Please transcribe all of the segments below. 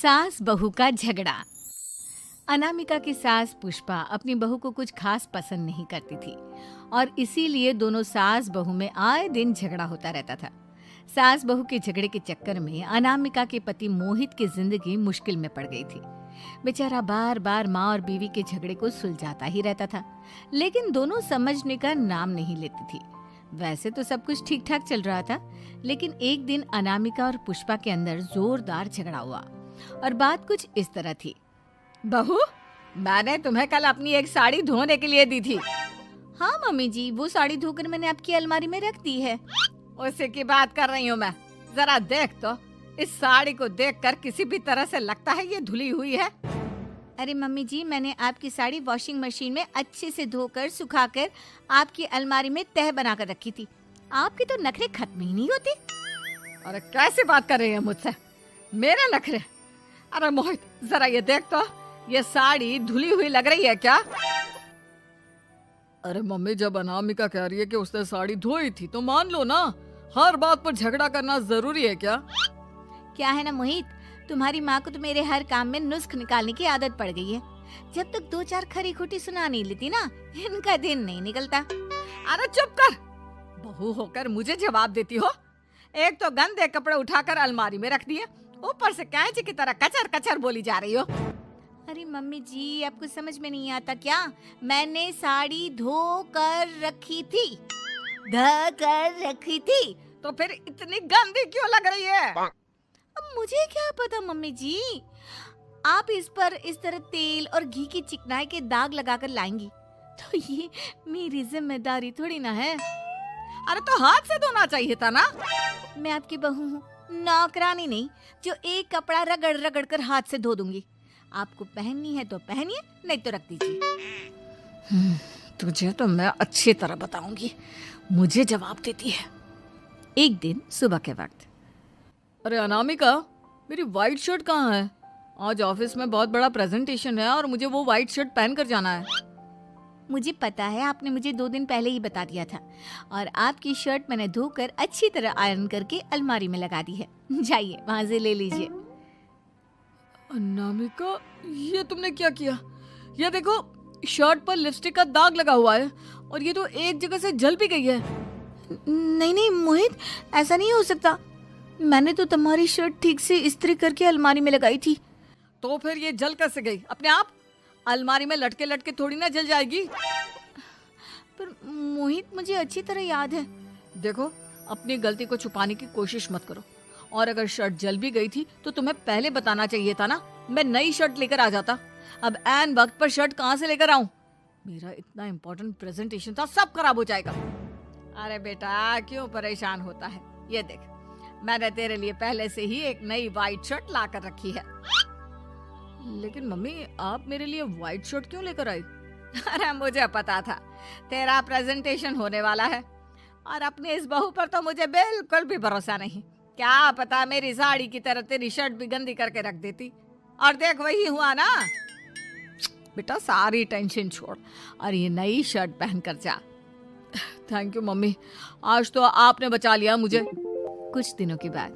सास बहू का झगड़ा। अनामिका की सास पुष्पा अपनी बहू को कुछ खास पसंद नहीं करती थी और इसीलिए दोनों सास बहू में आए दिन झगड़ा होता रहता था। सास बहू के झगड़े के चक्कर में अनामिका के पति मोहित की जिंदगी मुश्किल में पड़ गई थी। बेचारा बार बार माँ और बीवी के झगड़े को सुलझाता ही रहता था, लेकिन दोनों समझने का नाम नहीं लेती थी। वैसे तो सब कुछ ठीक ठाक चल रहा था, लेकिन एक दिन अनामिका और पुष्पा के अंदर जोरदार झगड़ा हुआ और बात कुछ इस तरह थी। बहू, मैंने तुम्हें कल अपनी एक साड़ी धोने के लिए दी थी। हाँ मम्मी जी, वो साड़ी धोकर मैंने आपकी अलमारी में रख दी है। उसी की बात कर रही हूँ मैं। जरा देख तो, इस साड़ी को देखकर किसी भी तरह से लगता है ये धुली हुई है। अरे मम्मी जी, मैंने आपकी साड़ी वॉशिंग मशीन में अच्छे से धोकर सुखाकर आपकी अलमारी में तह बनाकर रखी थी। आपके तो नखरे खत्म ही नहीं होते। अरे कैसी बात कर रही है मुझसे? मेरे नखरे? अरे मोहित, जरा ये देख तो, ये साड़ी धुली हुई लग रही है क्या? अरे मम्मी, जब अनामिका कह रही है कि उसने साड़ी धोई थी तो मान लो ना। हर बात पर झगड़ा करना जरूरी है क्या? क्या है ना मोहित, तुम्हारी माँ को तो मेरे हर काम में नुस्ख निकालने की आदत पड़ गई है। जब तक दो चार खरी खोटी सुना नहीं लेती ना, इनका दिन नहीं निकलता। अरे चुप कर, बहू होकर मुझे जवाब देती हो। एक तो गंदे कपड़े उठाकर अलमारी में रख दिए, ऊपर से कैंची की तरह कचर कचर बोली जा रही हो। अरे मम्मी जी, आपको समझ में नहीं आता क्या? मैंने साड़ी धो कर रखी थी। तो फिर इतनी गंदी क्यों लग रही है? अब मुझे क्या पता मम्मी जी, आप इस पर इस तरह तेल और घी की चिकनाई के दाग लगाकर लाएंगी तो ये मेरी जिम्मेदारी थोड़ी ना है। अरे तो हाथ से धोना चाहिए था ना। मैं आपकी बहू हूँ, नौकरानी नहीं जो एक कपड़ा रगड़ रगड़ कर हाथ से धो दूंगी। आपको पहननी है तो पहनिए, नहीं तो रख दीजिए। तुझे तो मैं अच्छी तरह बताऊंगी, मुझे जवाब देती है। एक दिन सुबह के वक्त, अरे अनामिका, मेरी व्हाइट शर्ट कहाँ है? आज ऑफिस में बहुत बड़ा प्रेजेंटेशन है और मुझे वो व्हाइट शर्ट पहन कर जाना है। मुझे पता है, आपने मुझे 2 दिन पहले ही बता दिया था और आपकी शर्ट मैंने धोकर अच्छी तरह आयरन करके अलमारी में लगा दी है। जाइए वहां से ले लीजिए। अनामिका, ये तुमने क्या किया? ये देखो, शर्ट पर लिपस्टिक का दाग लगा हुआ है और ये तो एक जगह से जल भी गई है। नहीं नहीं मोहित, ऐसा नहीं हो सकता। मैंने तो तुम्हारी शर्ट ठीक से इस्त्री करके अलमारी में लगाई थी। तो फिर ये जल कैसे गई अपने आप? अलमारी में लटके लटके थोड़ी ना जल जाएगी। पर मोहित, मुझे अच्छी तरह याद है। देखो, अपनी गलती को छुपाने की कोशिश मत करो। और अगर शर्ट जल भी गई थी तो तुम्हें पहले बताना चाहिए था ना। मैं नई शर्ट लेकर आ जाता। अब ऐन वक्त पर शर्ट कहाँ से लेकर आऊं? मेरा इतना इम्पोर्टेंट प्रेजेंटेशन था, सब खराब हो जाएगा। अरे बेटा, क्यों परेशान होता है? ये देख, मैंने तेरे लिए पहले से ही एक नई व्हाइट शर्ट ला कर रखी है। लेकिन मम्मी, आप मेरे लिए व्हाइट शर्ट क्यों लेकर आई? अरे मुझे पता था तेरा प्रेजेंटेशन होने वाला है और अपनी इस बहू पर तो मुझे बिल्कुल भी भरोसा नहीं। क्या पता मेरी साड़ी की तरह तेरी शर्ट भी गंदी करके रख देती। और देख, वही हुआ ना। बेटा, सारी टेंशन छोड़ और ये नई शर्ट पहन कर जा। थैंक यू मम्मी, आज तो आपने बचा लिया मुझे। कुछ दिनों के बाद,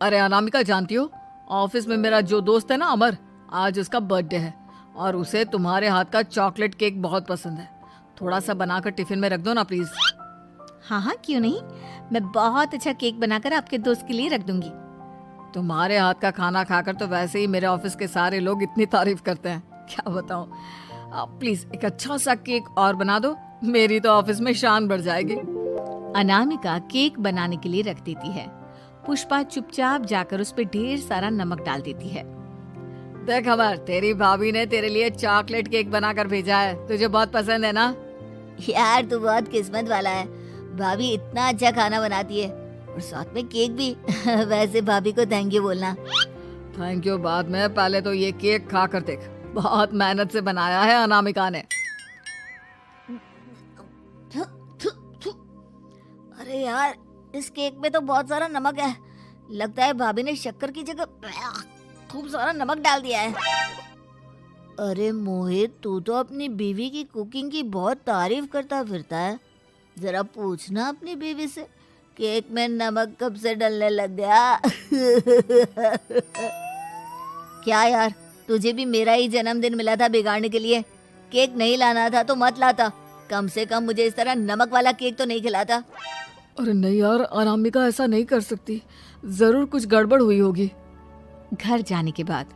अरे अनामिका, जानती हो, ऑफिस में मेरा जो दोस्त है ना अमर, आज उसका बर्थडे है और उसे तुम्हारे हाथ का चॉकलेट केक बहुत पसंद है। थोड़ा सा बनाकर टिफिन में रख दो ना प्लीज। हाँ हाँ, क्यों नहीं, मैं बहुत अच्छा केक बनाकर आपके दोस्त के लिए रख दूंगी। तुम्हारे हाथ का खाना खाकर तो वैसे ही मेरे ऑफिस के सारे लोग इतनी तारीफ करते हैं, क्या बताऊं। आप प्लीज एक अच्छा सा केक और बना दो, मेरी तो ऑफिस में शान बढ़ जाएगी। अनामिका केक बनाने के लिए रख देती है। पुष्पा चुपचाप जाकर उस पे ढेर सारा नमक डाल देती है। देख अमर, तेरी भाभी ने तेरे लिए चॉकलेट केक बनाकर भेजा है, तुझे बहुत पसंद है ना? यार, तू बहुत किस्मत वाला है। भाभी इतना अच्छा खाना बनाती है और साथ में केक भी। वैसे भाभी को थैंक यू बोलना। थैंक यू बाद में, पहले तो ये केक खा कर देख। बहुत मेहनत से बनाया है अनामिका ने। अरे यार, इस केक में तो बहुत सारा नमक है। लगता है भाभी ने शक्कर की जगह खूब सारा नमक डाल दिया है। अरे मोहित, तू तो अपनी बीवी की कुकिंग की बहुत तारीफ करता फिरता है। जरा पूछना अपनी बीवी से, केक में नमक कब से डलने लग गया। क्या यार, तुझे भी मेरा ही जन्मदिन मिला था बिगाड़ने के लिए। केक नहीं लाना था तो मत लाता, कम से कम मुझे इस तरह नमक वाला केक तो नहीं खिलाता। अरे नहीं यार, अनामिका ऐसा नहीं कर सकती, जरूर कुछ गड़बड़ हुई होगी। घर जाने के बाद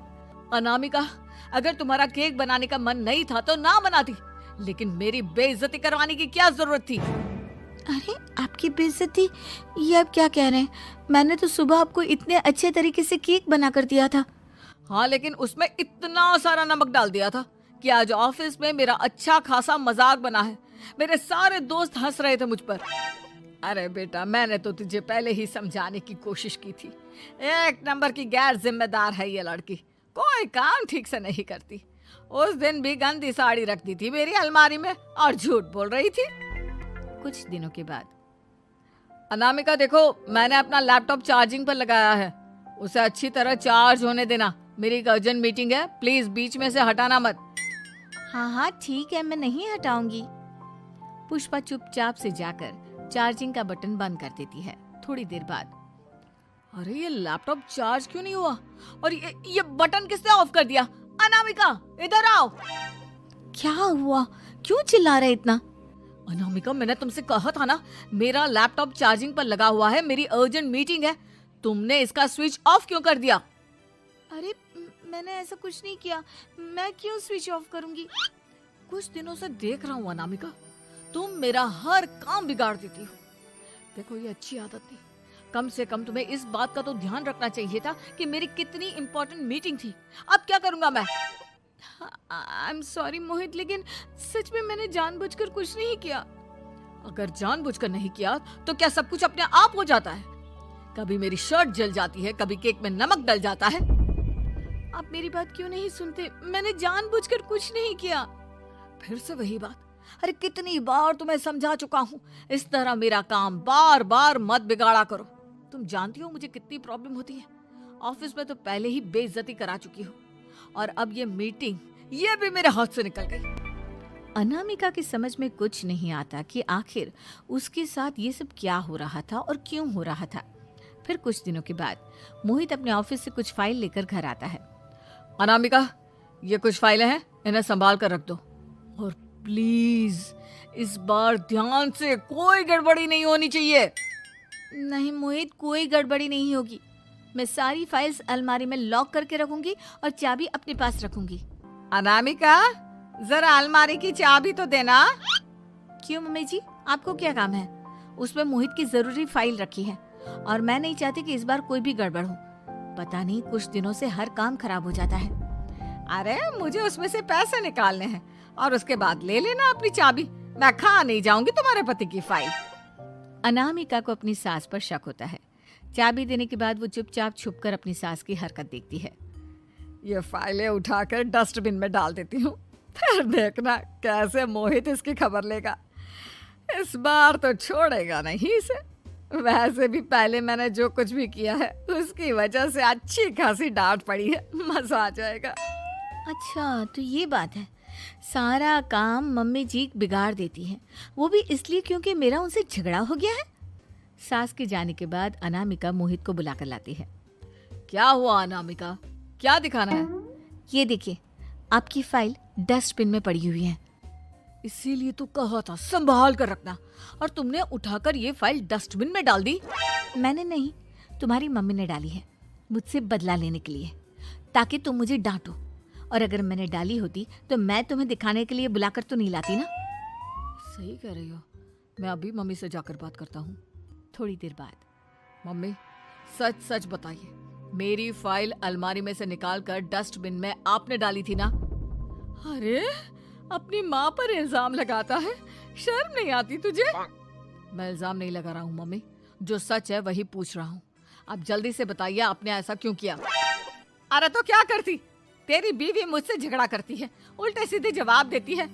अनामिका, अगर तुम्हारा केक बनाने का मन नहीं था तो ना बनाती, लेकिन मेरी बेइज्जती करवाने की क्या जरूरत थी? अरे आपकी बेइज्जती, ये आप क्या कह रहे हैं? मैंने तो सुबह आपको इतने अच्छे तरीके से केक बना कर दिया था। हाँ, लेकिन उसमें इतना सारा नमक डाल दिया था कि आज ऑफिस में मेरा अच्छा खासा मजाक बना है। मेरे सारे दोस्त हंस रहे थे मुझ पर। अरे बेटा, मैंने तो तुझे पहले ही समझाने की कोशिश की थी। एक नंबर की गैर जिम्मेदार है ये लड़की, कोई काम ठीक से नहीं करती। उस दिन भी गंदी साड़ी रख दी थी मेरी अलमारी में और झूठ बोल रही थी। कुछ दिनों के बाद अनामिका देखो, मैंने अपना लैपटॉप चार्जिंग पर लगाया है, उसे अच्छी तरह चार्ज होने देना। मेरी एक अर्जेंट मीटिंग है, प्लीज बीच में से हटाना मत। हाँ हाँ ठीक है, मैं नहीं हटाऊंगी। पुष्पा चुपचाप से जाकर चार्जिंग का बटन बंद कर देती है। थोड़ी देर बाद अरे ये लैपटॉप चार्ज क्यों नहीं हुआ? और ये बटन किसने ऑफ कर दिया? अनामिका इधर आओ। क्या हुआ? क्यों चिल्ला रहे इतना? अनामिका, मैंने तुमसे कहा था ना, मेरा लैपटॉप चार्जिंग पर लगा हुआ है, मेरी अर्जेंट मीटिंग है। तुमने इसका स्विच ऑफ क्यों कर दिया? अरे मैंने ऐसा कुछ नहीं किया, मैं क्यों स्विच ऑफ करूंगी? कुछ दिनों से देख रहा हूँ अनामिका, तुम मेरा हर काम बिगाड़ देती हो। देखो ये अच्छी आदत नहीं। कम से कम तुम्हें इस बात का तो ध्यान रखना चाहिए था कि मेरी कितनी इंपॉर्टेंट मीटिंग थी। अब क्या करूंगा मैं? आई एम सॉरी मोहित, लेकिन सच में मैंने जानबूझकर कुछ नहीं किया। अगर जानबूझकर नहीं किया तो क्या सब कुछ अपने आप हो जाता है? कभी मेरी शर्ट जल जाती है, कभी केक में नमक डल जाता है। आप मेरी बात क्यों नहीं सुनते? मैंने जानबूझकर कुछ नहीं किया। फिर से वही बात। अरे कितनी बार तुम्हें समझा चुका हूँ, इस तरह मेरा काम बार बार मत बिगाड़ा करो। तुम जानती हो मुझे कितनी प्रॉब्लम होती है। ऑफिस में तो पहले ही बेइज्जती करा चुकी हो, और अब ये मीटिंग, ये भी मेरे हाथ से निकल गई। अनामिका की समझ में कुछ नहीं आता कि आखिर उसके साथ ये सब क्या हो रहा था और क्यों हो रहा था। फिर कुछ दिनों के बाद मोहित अपने ऑफिस से कुछ फाइल लेकर घर आता है। अनामिका, ये कुछ फाइलें हैं, इन्हें संभाल कर रख दो। और प्लीज इस बार ध्यान से, कोई गड़बड़ी नहीं होनी चाहिए। नहीं मोहित, कोई गड़बड़ी नहीं होगी। मैं सारी फाइल्स अलमारी में लॉक करके रखूंगी और चाबी अपने पास रखूंगी। अनामिका, जरा अलमारी की चाबी तो देना। क्यों मम्मी जी, आपको क्या काम है? उसमें मोहित की जरूरी फाइल रखी है और मैं नहीं चाहती कि इस बार कोई भी गड़बड़ हो। पता नहीं कुछ दिनों से हर काम खराब हो जाता है। अरे मुझे उसमें से पैसे निकालने हैं और उसके बाद ले लेना अपनी चाबी। मैं खा नहीं जाऊंगी तुम्हारे पति की फाइल। अनामिका को अपनी सास पर शक होता है। चाबी देने के बाद वो चुपचाप छुपकर अपनी सास की हरकत देखती है। ये फाइलें उठाकर डस्टबिन में डाल देती हूँ, फिर देखना कैसे मोहित इसकी खबर लेगा। इस बार तो छोड़ेगा नहीं इसे। वैसे भी पहले मैंने जो कुछ भी किया है उसकी वजह से अच्छी खासी डांट पड़ी है, मजा आ जाएगा। अच्छा तो ये बात है, सारा काम मम्मी जी बिगाड़ देती हैं, वो भी इसलिए क्योंकि मेरा उनसे झगड़ा हो गया है। सास के जाने के बाद अनामिका मोहित को बुलाकर लाती है। क्या हुआ अनामिका, क्या दिखाना है? ये देखिए, आपकी फाइल डस्टबिन में पड़ी हुई है। इसीलिए तो कहा था संभाल कर रखना, और तुमने उठाकर ये फाइल डस्टबिन में डाल दी। मैंने नहीं, तुम्हारी मम्मी ने डाली है, मुझसे बदला लेने के लिए, ताकि तुम मुझे डांटो। और अगर मैंने डाली होती तो मैं तुम्हें दिखाने के लिए बुलाकर तो नहीं लाती ना। सही कह रही हो, मैं अभी मम्मी से जाकर बात करता हूँ। थोड़ी देर बाद, मम्मी सच सच बताइए, मेरी फाइल अलमारी में से निकाल कर डस्टबिन में आपने डाली थी ना? अरे अपनी माँ पर इल्जाम लगाता है, शर्म नहीं आती तुझे? मैं इल्जाम नहीं लगा रहा हूँ मम्मी, जो सच है वही पूछ रहा हूँ। आप जल्दी से बताइए आपने ऐसा क्यों किया? अरे तो क्या करती, तेरी बीवी मुझसे झगड़ा करती है, उल्टे सीधे जवाब देती है,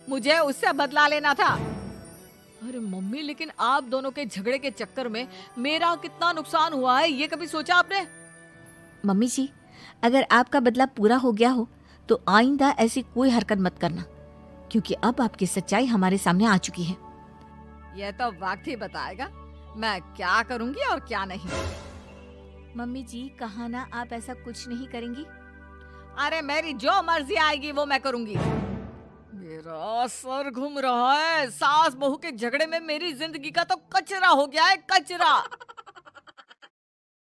मुझे उससे बदला लेना था। अरे मम्मी, लेकिन आप दोनों के झगड़े के चक्कर में मेरा कितना नुकसान हुआ है, ये कभी सोचा आपने? मम्मी जी, अगर आपका बदला पूरा हो गया हो तो आइंदा ऐसी कोई हरकत मत करना, क्योंकि अब आपकी सच्चाई हमारे सामने आ चुकी है। यह तो वक्त ही बताएगा मैं क्या करूंगी और क्या नहीं। मम्मी जी, कहा ना आप ऐसा कुछ नहीं करेंगी। अरे मेरी जो मर्जी आएगी वो मैं करूंगी। मेरा सर घूम रहा है। सास बहू के झगड़े में मेरी जिंदगी का तो कचरा हो गया है, कचरा।